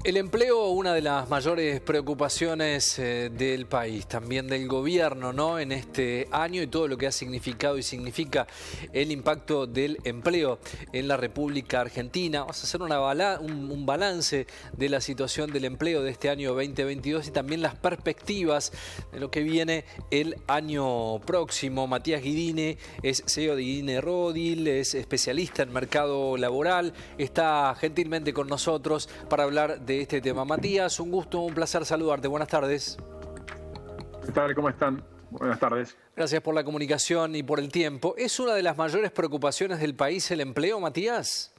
El empleo, una de las mayores preocupaciones del país, también del gobierno, ¿no? En este año y todo lo que ha significado y significa el impacto del empleo en la República Argentina. Vamos a hacer un balance de la situación del empleo de este año 2022 y también las perspectivas de lo que viene el año próximo. Matías Guidine es CEO de Guidine Rodil, es especialista en mercado laboral, está gentilmente con nosotros para hablar de este tema. Matías, un gusto, un placer saludarte. Buenas tardes. ¿Qué tal? ¿Cómo están? Buenas tardes. Gracias por la comunicación y por el tiempo. ¿Es una de las mayores preocupaciones del país el empleo, Matías?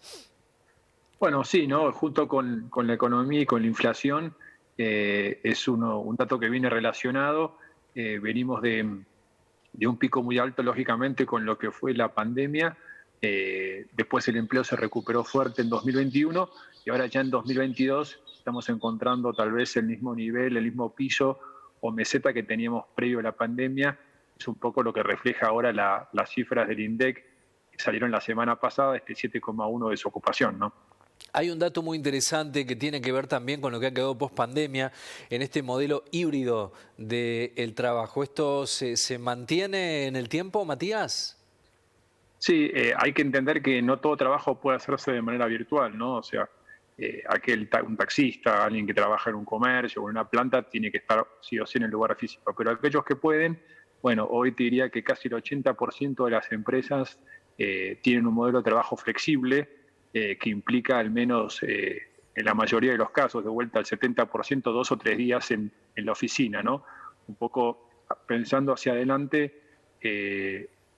Bueno, sí, ¿no? Junto con la economía y con la inflación, es un dato que viene relacionado. Venimos de un pico muy alto, lógicamente, con lo que fue la pandemia. Después el empleo se recuperó fuerte en 2021 y ahora ya en 2022 estamos encontrando tal vez el mismo nivel, el mismo piso o meseta que teníamos previo a la pandemia. Es un poco lo que refleja ahora las cifras del INDEC que salieron la semana pasada, 7,1 de desocupación, ¿no? Hay un dato muy interesante que tiene que ver también con lo que ha quedado post-pandemia en este modelo híbrido del trabajo. ¿Esto se mantiene en el tiempo, Matías? Sí, hay que entender que no todo trabajo puede hacerse de manera virtual, ¿no? O sea, un taxista, alguien que trabaja en un comercio o en una planta, tiene que estar sí o sí en el lugar físico. Pero aquellos que pueden, bueno, hoy te diría que casi el 80% de las empresas tienen un modelo de trabajo flexible que implica al menos, en la mayoría de los casos, de vuelta al 70%, 2 o 3 días en la oficina, ¿no? Un poco pensando hacia adelante,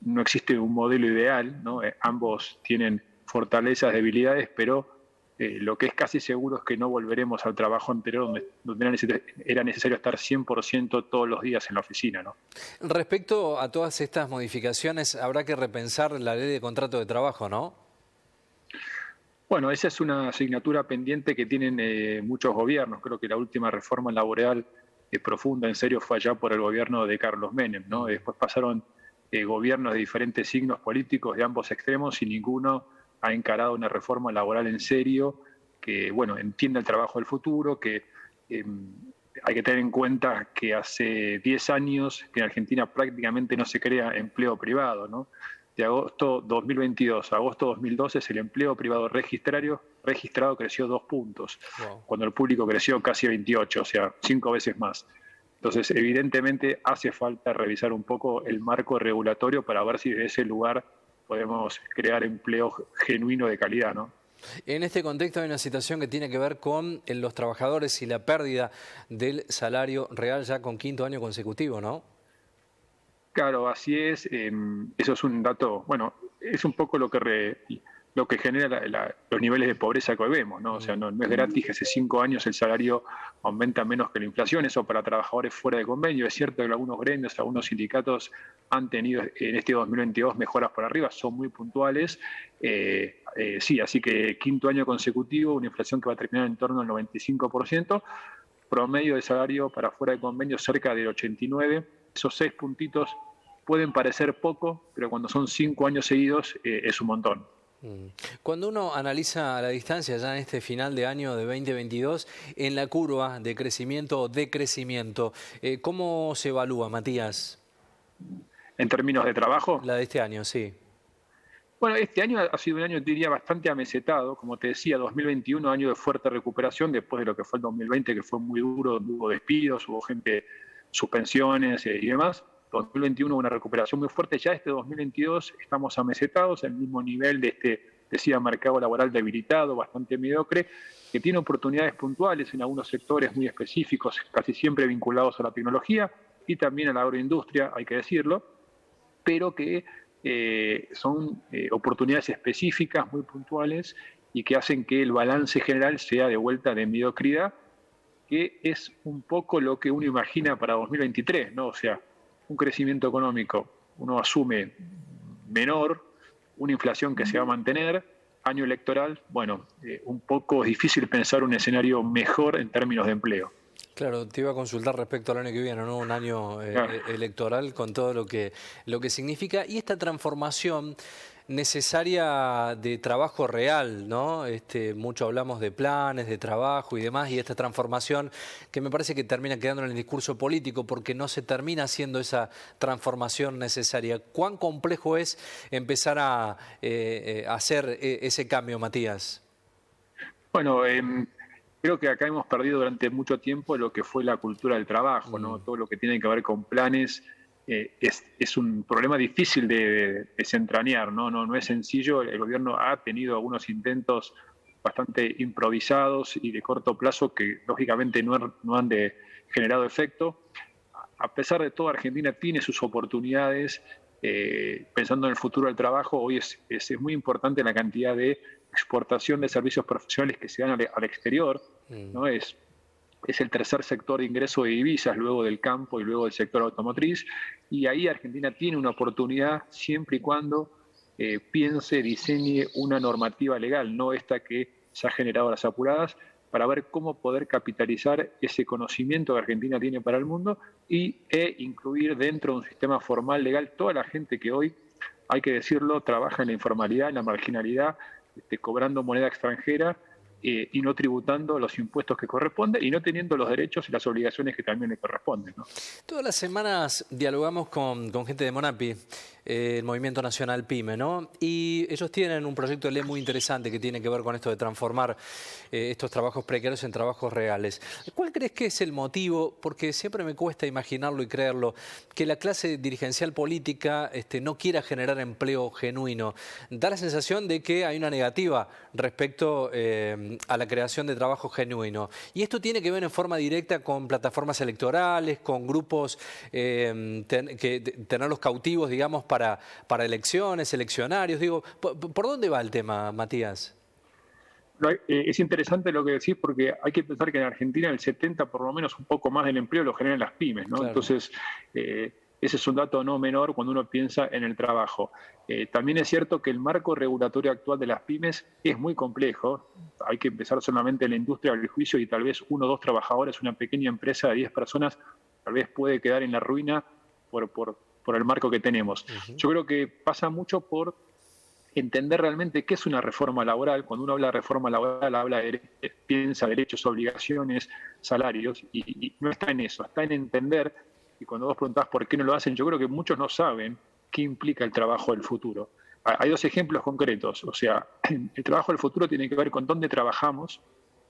no existe un modelo ideal, ¿no? Ambos tienen fortalezas, debilidades, pero lo que es casi seguro es que no volveremos al trabajo anterior donde era necesario estar 100% todos los días en la oficina, ¿no? Respecto a todas estas modificaciones, habrá que repensar la ley de contrato de trabajo, ¿no? Bueno, esa es una asignatura pendiente que tienen muchos gobiernos. Creo que la última reforma laboral profunda, en serio, fue allá por el gobierno de Carlos Menem, ¿no? Después pasaron gobiernos de diferentes signos políticos de ambos extremos y ninguno ha encarado una reforma laboral en serio que, bueno, entienda el trabajo del futuro, que hay que tener en cuenta que hace 10 años que en Argentina prácticamente no se crea empleo privado, ¿no? De agosto 2022 a agosto 2012 el empleo privado registrado creció 2 puntos, Wow. cuando el público creció casi 28, o sea, 5 veces más. Entonces, evidentemente, hace falta revisar un poco el marco regulatorio para ver si desde ese lugar podemos crear empleo genuino de calidad, ¿no? En este contexto hay una situación que tiene que ver con los trabajadores y la pérdida del salario real ya con quinto año consecutivo, ¿no? Claro, así es. Eso es un dato, bueno, es un poco lo que genera los niveles de pobreza que hoy vemos, ¿no? O sea, no es gratis que hace 5 años el salario aumenta menos que la inflación, eso para trabajadores fuera de convenio. Es cierto que algunos gremios, algunos sindicatos han tenido en este 2022 mejoras por arriba, son muy puntuales. Sí, así que quinto año consecutivo, una inflación que va a terminar en torno al 95%, promedio de salario para fuera de convenio cerca del 89%. Esos 6 puntitos pueden parecer poco, pero cuando son 5 años seguidos es un montón. Cuando uno analiza a la distancia ya en este final de año de 2022, en la curva de crecimiento o decrecimiento, ¿cómo se evalúa, Matías? En términos de trabajo, La de este año, sí. bueno, este año ha sido un año, diría, bastante amesetado. Como te decía, 2021, año de fuerte recuperación, después de lo que fue el 2020, que fue muy duro, donde hubo despidos, hubo gente, suspensiones y demás. 2021 una recuperación muy fuerte. Ya este 2022 estamos amesetados, al mismo nivel de decía, mercado laboral debilitado, bastante mediocre, que tiene oportunidades puntuales en algunos sectores muy específicos, casi siempre vinculados a la tecnología y también a la agroindustria, hay que decirlo, pero que son oportunidades específicas, muy puntuales, y que hacen que el balance general sea de vuelta de mediocridad, que es un poco lo que uno imagina para 2023, ¿no? O sea, un crecimiento económico, uno asume menor, una inflación que se va a mantener, año electoral, bueno, un poco difícil pensar un escenario mejor en términos de empleo. Claro, te iba a consultar respecto al año que viene, ¿no? Un año Claro. electoral con todo lo que significa. Y esta transformación necesaria de trabajo real, ¿no? Mucho hablamos de planes, de trabajo y demás, y esta transformación que me parece que termina quedando en el discurso político porque no se termina haciendo esa transformación necesaria. ¿Cuán complejo es empezar a hacer ese cambio, Matías? Bueno, creo que acá hemos perdido durante mucho tiempo lo que fue la cultura del trabajo, ¿no? Todo lo que tiene que ver con planes es un problema difícil de desentrañar, ¿no? No es sencillo. El gobierno ha tenido algunos intentos bastante improvisados y de corto plazo que lógicamente no han generado efecto. A pesar de todo, Argentina tiene sus oportunidades. Pensando en el futuro del trabajo, hoy es muy importante la cantidad de exportación de servicios profesionales que se dan al exterior, ¿no? Es el tercer sector de ingreso de divisas luego del campo y luego del sector automotriz, y ahí Argentina tiene una oportunidad siempre y cuando piense, diseñe una normativa legal, no esta que se ha generado a las apuradas, para ver cómo poder capitalizar ese conocimiento que Argentina tiene para el mundo e incluir dentro de un sistema formal legal toda la gente que hoy, hay que decirlo, trabaja en la informalidad, en la marginalidad, cobrando moneda extranjera y no tributando los impuestos que corresponden y no teniendo los derechos y las obligaciones que también le corresponden, ¿no? Todas las semanas dialogamos con gente de Monapi, el Movimiento Nacional PYME, ¿no? Y ellos tienen un proyecto de ley muy interesante que tiene que ver con esto de transformar estos trabajos precarios en trabajos reales. ¿Cuál crees que es el motivo? Porque siempre me cuesta imaginarlo y creerlo, que la clase dirigencial política no quiera generar empleo genuino. Da la sensación de que hay una negativa respecto a la creación de trabajo genuino. Y esto tiene que ver en forma directa con plataformas electorales, con grupos tenerlos cautivos, digamos, para elecciones, eleccionarios. Digo, ¿por dónde va el tema, Matías? Es interesante lo que decís porque hay que pensar que en Argentina el 70, por lo menos un poco más del empleo lo generan las pymes, ¿no? Claro. Entonces, ese es un dato no menor cuando uno piensa en el trabajo. También es cierto que el marco regulatorio actual de las pymes es muy complejo. Hay que empezar solamente en la industria del juicio y tal vez 1 o 2 trabajadores, una pequeña empresa de 10 personas, tal vez puede quedar en la ruina por el marco que tenemos. Yo creo que pasa mucho por entender realmente qué es una reforma laboral. Cuando uno habla de reforma laboral, piensa derechos, obligaciones, salarios, y no está en eso, está en entender, y cuando vos preguntás por qué no lo hacen, yo creo que muchos no saben qué implica el trabajo del futuro. Hay 2 ejemplos concretos, o sea, el trabajo del futuro tiene que ver con dónde trabajamos.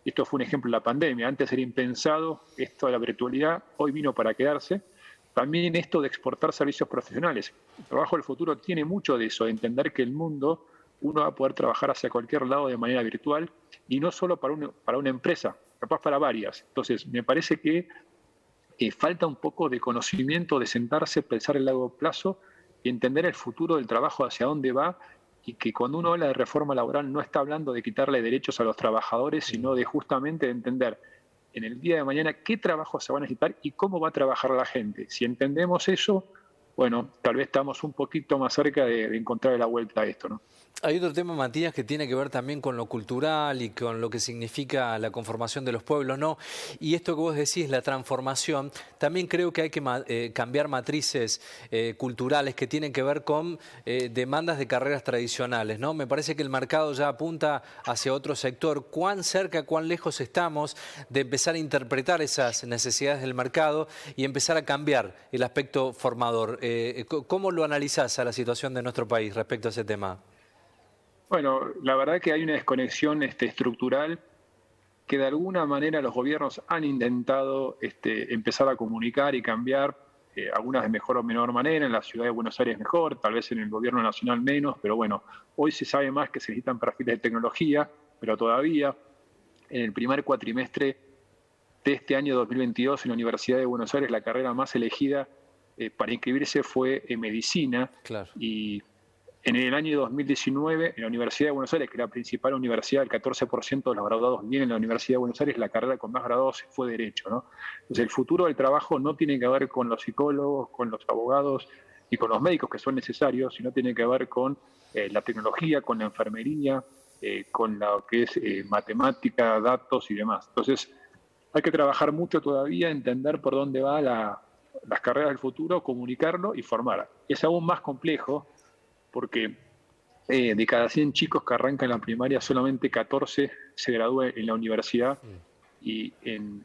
Esto fue un ejemplo de la pandemia, antes era impensado esto de la virtualidad, hoy vino para quedarse. También esto de exportar servicios profesionales. El trabajo del futuro tiene mucho de eso, de entender que el mundo uno va a poder trabajar hacia cualquier lado de manera virtual y no solo para una empresa, capaz para varias. Entonces, me parece que falta un poco de conocimiento, de sentarse, pensar en largo plazo y entender el futuro del trabajo hacia dónde va, y que cuando uno habla de reforma laboral no está hablando de quitarle derechos a los trabajadores, sino de justamente de entender en el día de mañana qué trabajo se va a necesitar y cómo va a trabajar la gente. Si entendemos eso, bueno, tal vez estamos un poquito más cerca de encontrar la vuelta a esto, ¿no? Hay otro tema, Matías, que tiene que ver también con lo cultural y con lo que significa la conformación de los pueblos, ¿no? Y esto que vos decís, la transformación, también creo que hay que cambiar matrices culturales que tienen que ver con demandas de carreras tradicionales, ¿no? Me parece que el mercado ya apunta hacia otro sector. ¿Cuán cerca, cuán lejos estamos de empezar a interpretar esas necesidades del mercado y empezar a cambiar el aspecto formador? ¿Cómo lo analizás a la situación de nuestro país respecto a ese tema? Bueno, la verdad que hay una desconexión estructural que de alguna manera los gobiernos han intentado empezar a comunicar y cambiar, algunas de mejor o menor manera. En la ciudad de Buenos Aires mejor, tal vez en el gobierno nacional menos, pero bueno, hoy se sabe más que se necesitan perfiles de tecnología, pero todavía en el primer cuatrimestre de este año 2022 en la Universidad de Buenos Aires la carrera más elegida para inscribirse fue medicina. Claro. Y en el año 2019, en la Universidad de Buenos Aires, que es la principal universidad, el 14% de los graduados vienen en la Universidad de Buenos Aires, la carrera con más graduados fue Derecho, ¿no? Entonces, el futuro del trabajo no tiene que ver con los psicólogos, con los abogados y con los médicos que son necesarios, sino tiene que ver con la tecnología, con la enfermería, con lo que es matemática, datos y demás. Entonces, hay que trabajar mucho todavía, entender por dónde van las carreras del futuro, comunicarlo y formar. Es aún más complejo porque de cada 100 chicos que arrancan la primaria, solamente 14 se gradúan en la universidad. Y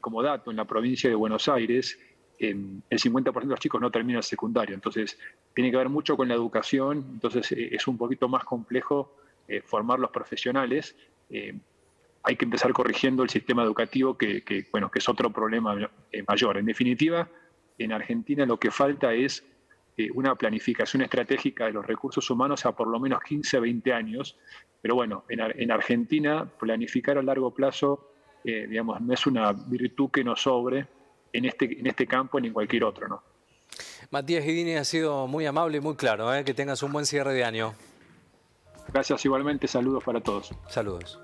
como dato, en la provincia de Buenos Aires, el 50% de los chicos no terminan el secundario. Entonces, tiene que ver mucho con la educación. Entonces, es un poquito más complejo formar los profesionales. Hay que empezar corrigiendo el sistema educativo, que es otro problema mayor. En definitiva, en Argentina lo que falta es una planificación estratégica de los recursos humanos a por lo menos 15, 20 años. Pero bueno, en Argentina planificar a largo plazo, digamos, no es una virtud que nos sobre en este campo ni en cualquier otro, ¿no? Matías Guidini, ha sido muy amable y muy claro, que tengas un buen cierre de año. Gracias igualmente, saludos para todos. Saludos.